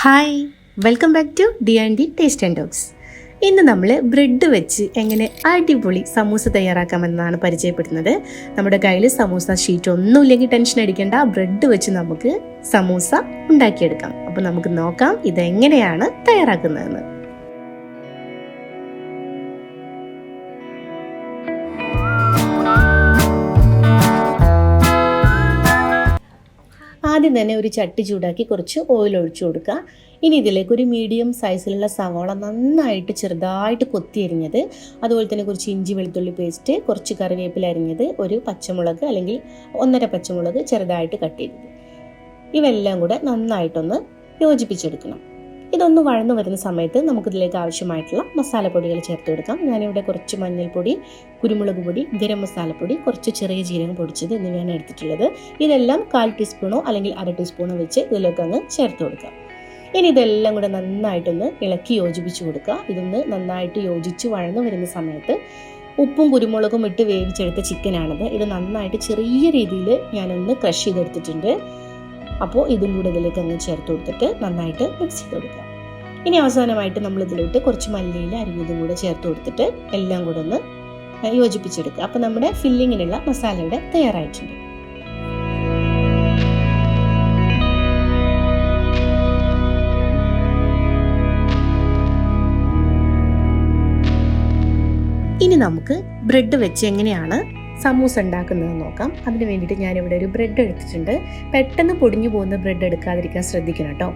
Hi, welcome back to D&D taste and talks. ഇന്ന് നമ്മൾ bread വെച്ച് എങ്ങനെ അടിപൊളി സമൂസ തയ്യാറാക്കാമെന്നാണ് പരിചയപ്പെടുന്നത്. നമ്മുടെ കയ്യിൽ സമൂസ ഷീറ്റ് ഒന്നുമില്ലെങ്കിൽ ടെൻഷൻ അടിക്കേണ്ട, ബ്രെഡ് വെച്ച് നമുക്ക് സമൂസ ഉണ്ടാക്കിയെടുക്കാം. അപ്പോൾ നമുക്ക് നോക്കാം ഇതെങ്ങനെയാണ് തയ്യാറാക്കുന്നതെന്ന്. ആദ്യം തന്നെ ഒരു ചട്ടി ചൂടാക്കി കുറച്ച് ഓയിൽ ഒഴിച്ചു കൊടുക്കുക. ഇനി ഇതിലേക്ക് ഒരു മീഡിയം സൈസിലുള്ള സവാള നന്നായിട്ട് ചെറുതായിട്ട് കൊത്തി അരിഞ്ഞത്, അതുപോലെ തന്നെ കുറച്ച് ഇഞ്ചി വെളുത്തുള്ളി പേസ്റ്റ്, കുറച്ച് കറിവേപ്പില അരിഞ്ഞത്, ഒരു പച്ചമുളക് അല്ലെങ്കിൽ 1.5 പച്ചമുളക് ചെറുതായിട്ട് കട്ട് ചെയ്തത്, ഇവയെല്ലാം കൂടെ നന്നായിട്ടൊന്ന് യോജിപ്പിച്ചെടുക്കണം. ഇതൊന്ന് വഴന്നു വരുന്ന സമയത്ത് നമുക്കിതിലേക്ക് ആവശ്യമായിട്ടുള്ള മസാലപ്പൊടികൾ ചേർത്ത് കൊടുക്കാം. ഞാനിവിടെ കുറച്ച് മഞ്ഞൾപ്പൊടി, കുരുമുളക് പൊടി, ഗരം മസാലപ്പൊടി, കുറച്ച് ചെറിയ ജീരകം പൊടിച്ചത് എന്നിവയാണ് എടുത്തിട്ടുള്ളത്. ഇതെല്ലാം 1/4 ടീസ്പൂണോ അല്ലെങ്കിൽ 1/2 ടീസ്പൂണോ വെച്ച് ഇതിലേക്ക് അങ്ങ് ചേർത്ത് കൊടുക്കാം. ഇനി ഇതെല്ലാം കൂടെ നന്നായിട്ടൊന്ന് ഇളക്കി യോജിപ്പിച്ച് കൊടുക്കുക. ഇതൊന്ന് നന്നായിട്ട് യോജിച്ച് വഴന്നു വരുന്ന സമയത്ത് ഉപ്പും കുരുമുളകും ഇട്ട് വേവിച്ചെടുത്ത ചിക്കനാണിത്. ഇത് നന്നായിട്ട് ചെറിയ രീതിയിൽ ഞാനൊന്ന് ക്രഷ് ചെയ്തെടുത്തിട്ടുണ്ട്. അപ്പോൾ ഇതും കൂടെ ഇതിലേക്ക് അങ്ങ് ചേർത്ത് കൊടുത്തിട്ട് നന്നായിട്ട് മിക്സ് ചെയ്ത് കൊടുക്കുക. ഇനി അവസാനമായിട്ട് നമ്മൾ ഇതിലോട്ട് കുറച്ച് മല്ലിയില അരിഞ്ഞതും കൂടെ ചേർത്ത് കൊടുത്തിട്ട് എല്ലാം കൂടെ ഒന്ന് യോജിപ്പിച്ചെടുക്കുക. അപ്പോൾ നമ്മുടെ ഫില്ലിങ്ങിനുള്ള മസാല ഇവിടെ തയ്യാറായിട്ടുണ്ട്. ഇനി നമുക്ക് ബ്രെഡ് വെച്ച് എങ്ങനെയാണ് സമൂസ ഉണ്ടാക്കുന്നത് നോക്കാം. അതിന് വേണ്ടിയിട്ട് ഞാനിവിടെ ഒരു ബ്രെഡ് എടുത്തിട്ടുണ്ട്. പെട്ടെന്ന് പൊടിഞ്ഞു പോകുന്ന ബ്രെഡ് എടുക്കാതിരിക്കാൻ ശ്രദ്ധിക്കണം കേട്ടോ.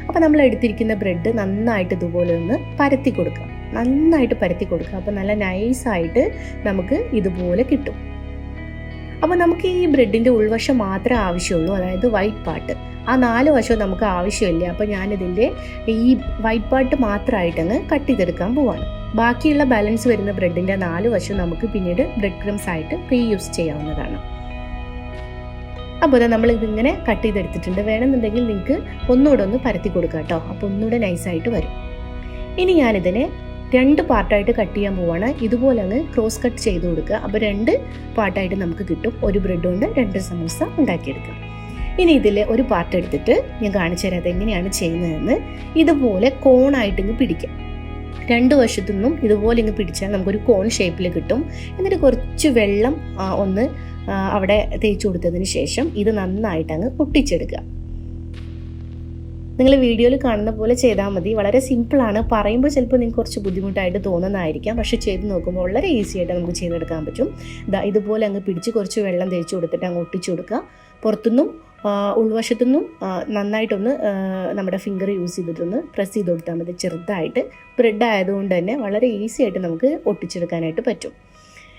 അപ്പോൾ നമ്മൾ എടുത്തിരിക്കുന്ന ബ്രെഡ് നന്നായിട്ട് ഇതുപോലെ ഒന്ന് പരത്തി കൊടുക്കുക. നന്നായിട്ട് പരത്തി കൊടുക്കുക. അപ്പോൾ നല്ല നൈസായിട്ട് നമുക്ക് ഇതുപോലെ കിട്ടും. അപ്പോൾ നമുക്ക് ഈ ബ്രെഡിൻ്റെ ഉൾവശം മാത്രമേ ആവശ്യമുള്ളൂ, അതായത് വൈറ്റ് പാർട്ട്. ആ 4 വശവും നമുക്ക് ആവശ്യമില്ല. അപ്പോൾ ഞാനിതിൻ്റെ ഈ വൈറ്റ് പാർട്ട് മാത്രമായിട്ടങ്ങ് കട്ട് ചെയ്തെടുക്കാൻ പോവാണ്. ബാക്കിയുള്ള ബാലൻസ് വരുന്ന ബ്രെഡിൻ്റെ 4 വശം നമുക്ക് പിന്നീട് ബ്രെഡ് ക്രംസ് ആയിട്ട് റീയൂസ് ചെയ്യാവുന്നതാണ്. അപ്പോൾ നമ്മൾ ഇതിങ്ങനെ കട്ട് ചെയ്തെടുത്തിട്ടുണ്ട്. വേണമെന്നുണ്ടെങ്കിൽ നിങ്ങൾക്ക് ഒന്നുകൂടെ ഒന്ന് പരത്തി കൊടുക്കാം കേട്ടോ. അപ്പോൾ ഒന്നുകൂടെ നൈസായിട്ട് വരും. ഇനി ഞാനിതിനെ 2 പാർട്ടായിട്ട് കട്ട് ചെയ്യാൻ പോവാണ്. ഇതുപോലെ അങ്ങ് ക്രോസ് കട്ട് ചെയ്ത് കൊടുക്കുക. അപ്പോൾ 2 പാർട്ടായിട്ട് നമുക്ക് കിട്ടും. ഒരു ബ്രെഡ് കൊണ്ട് 2 സമൂസ ഉണ്ടാക്കിയെടുക്കാം. ഇനി ഇതിൽ ഒരു പാർട്ട് എടുത്തിട്ട് ഞാൻ കാണിച്ചു തരാം അതെങ്ങനെയാണ് ചെയ്യുന്നതെന്ന്. ഇതുപോലെ കോണായിട്ട് ഇങ്ങ് പിടിക്കാം. 2 വശത്തു നിന്നും ഇതുപോലെ ഇങ്ങ് പിടിച്ചാൽ നമുക്കൊരു കോൺ ഷേപ്പിൽ കിട്ടും. എന്നിട്ട് കുറച്ച് വെള്ളം ഒന്ന് അവിടെ തേച്ച് കൊടുത്തതിന് ശേഷം ഇത് നന്നായിട്ട് അങ്ങ് ഒട്ടിച്ചെടുക്കുക. നിങ്ങൾ വീഡിയോയിൽ കാണുന്ന പോലെ ചെയ്താൽ മതി. വളരെ സിമ്പിളാണ്. പറയുമ്പോൾ ചിലപ്പോൾ നിങ്ങൾക്ക് കുറച്ച് ബുദ്ധിമുട്ടായിട്ട് തോന്നുന്നതായിരിക്കാം, പക്ഷേ ചെയ്ത് നോക്കുമ്പോൾ വളരെ ഈസി ആയിട്ട് നമുക്ക് ചെയ്തെടുക്കാൻ പറ്റും. ഇതുപോലെ അങ്ങ് പിടിച്ച് കുറച്ച് വെള്ളം തേച്ച് കൊടുത്തിട്ട് അങ്ങ് ഒട്ടിച്ചു കൊടുക്കുക. പുറത്തുനിന്നും ഉൾവശത്തുനിന്നും നന്നായിട്ടൊന്ന് നമ്മുടെ ഫിംഗർ യൂസ് ചെയ്തിട്ടൊന്ന് പ്രസ് ചെയ്ത് കൊടുത്താൽ മതി. ചെറുതായിട്ട് ബ്രെഡ് ആയതുകൊണ്ട് തന്നെ വളരെ ഈസി ആയിട്ട് നമുക്ക് ഒട്ടിച്ചെടുക്കാനായിട്ട് പറ്റും.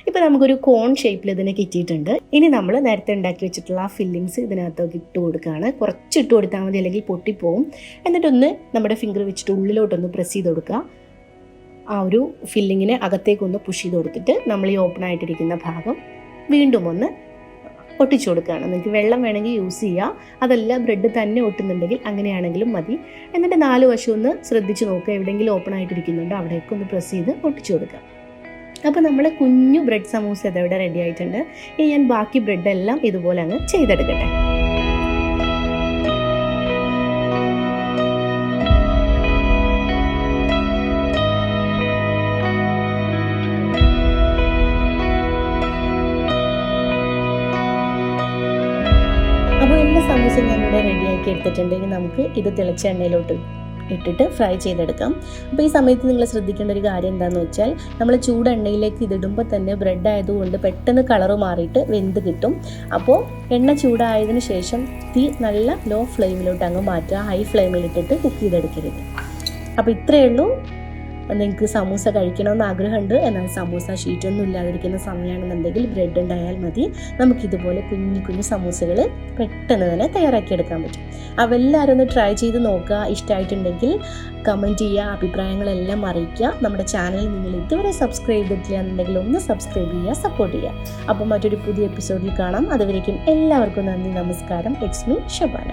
ഇപ്പോൾ നമുക്കൊരു കോൺ ഷേപ്പിൽ ഇതിനെ കിട്ടിയിട്ടുണ്ട്. ഇനി നമ്മൾ നേരത്തെ ഉണ്ടാക്കി വെച്ചിട്ടുള്ള ആ ഫില്ലിങ്സ് ഇതിനകത്തേക്ക് ഇട്ട് കൊടുക്കുകയാണ്. കുറച്ച് ഇട്ട് കൊടുത്താൽ മതി, അല്ലെങ്കിൽ പൊട്ടിപ്പോവും. എന്നിട്ടൊന്ന് നമ്മുടെ ഫിംഗർ വെച്ചിട്ട് ഉള്ളിലോട്ടൊന്ന് പ്രസ് ചെയ്ത് കൊടുക്കുക. ആ ഒരു ഫില്ലിങ്ങിനെ അകത്തേക്കൊന്ന് പുഷ് ചെയ്ത് കൊടുത്തിട്ട് നമ്മൾ ഈ ഓപ്പൺ ആയിട്ടിരിക്കുന്ന ഭാഗം വീണ്ടും ഒന്ന് ഒട്ടിച്ചു കൊടുക്കുകയാണ്. നിങ്ങൾക്ക് വെള്ളം വേണമെങ്കിൽ യൂസ് ചെയ്യുക, അതല്ല ബ്രെഡ് തന്നെ ഒട്ടുന്നുണ്ടെങ്കിൽ അങ്ങനെയാണെങ്കിലും മതി. എന്നിട്ട് 4 വശം ഒന്ന് ശ്രദ്ധിച്ച് നോക്കുക. എവിടെയെങ്കിലും ഓപ്പൺ ആയിട്ടിരിക്കുന്നുണ്ടോ അവിടേക്ക് ഒന്ന് പ്രസ് ചെയ്ത് ഒട്ടിച്ചു കൊടുക്കുക. അപ്പോൾ നമ്മൾ കുഞ്ഞു ബ്രെഡ് സമൂസ ഇതവിടെ റെഡി ആയിട്ടുണ്ട്. ഇനി ഞാൻ ബാക്കി ബ്രെഡെല്ലാം ഇതുപോലെ അങ്ങ് ചെയ്തെടുക്കട്ടെ. അപ്പോൾ എല്ലാ സമൂസയും ഞാനിവിടെ റെഡിയാക്കി എടുത്തിട്ടുണ്ട്. ഇനി നമുക്ക് ഇത് തിളച്ച എണ്ണയിലോട്ട് ഇട്ടിട്ട് ഫ്രൈ ചെയ്തെടുക്കാം. അപ്പോൾ ഈ സമയത്ത് നിങ്ങൾ ശ്രദ്ധിക്കേണ്ട ഒരു കാര്യം എന്താണെന്ന് വെച്ചാൽ, നമ്മൾ ചൂട് എണ്ണയിലേക്ക് ഇതിടുമ്പോൾ തന്നെ ബ്രെഡ് ആയതുകൊണ്ട് പെട്ടെന്ന് കളറ് മാറിയിട്ട് വെന്ത് കിട്ടും. അപ്പോൾ എണ്ണ ചൂടായതിനു ശേഷം തീ നല്ല ലോ ഫ്ലെയിമിലോട്ട് അങ്ങ് മാറ്റുക. ഹൈ ഫ്ലെയിമിലിട്ടിട്ട് കുക്ക് ചെയ്തെടുക്കരുത്. അപ്പോൾ ഇത്രയേ ഉള്ളൂ. നിങ്ങൾക്ക് സമൂസ കഴിക്കണമെന്ന് ആഗ്രഹമുണ്ട്, എന്നാൽ സമൂസ ഷീറ്റൊന്നും ഇല്ലാതിരിക്കുന്ന സമയമാണെന്നുണ്ടെങ്കിൽ ബ്രെഡ് ഉണ്ടായാൽ മതി. നമുക്കിതുപോലെ കുഞ്ഞു കുഞ്ഞു സമൂസകൾ പെട്ടെന്ന് തന്നെ തയ്യാറാക്കിയെടുക്കാൻ പറ്റും. അപ്പോൾ എല്ലാവരും ഒന്ന് ട്രൈ ചെയ്ത് നോക്കുക. ഇഷ്ടമായിട്ടുണ്ടെങ്കിൽ കമൻറ്റ് ചെയ്യുക, അഭിപ്രായങ്ങളെല്ലാം അറിയിക്കുക. നമ്മുടെ ചാനൽ നിങ്ങൾ ഇതുവരെ സബ്സ്ക്രൈബ് ചെയ്തിട്ടില്ല എന്നുണ്ടെങ്കിൽ ഒന്ന് സബ്സ്ക്രൈബ് ചെയ്യുക, സപ്പോർട്ട് ചെയ്യുക. അപ്പോൾ മറ്റൊരു പുതിയ എപ്പിസോഡിൽ കാണാം. അതുവരേക്കും എല്ലാവർക്കും നന്ദി, നമസ്കാരം. It's me Shabana.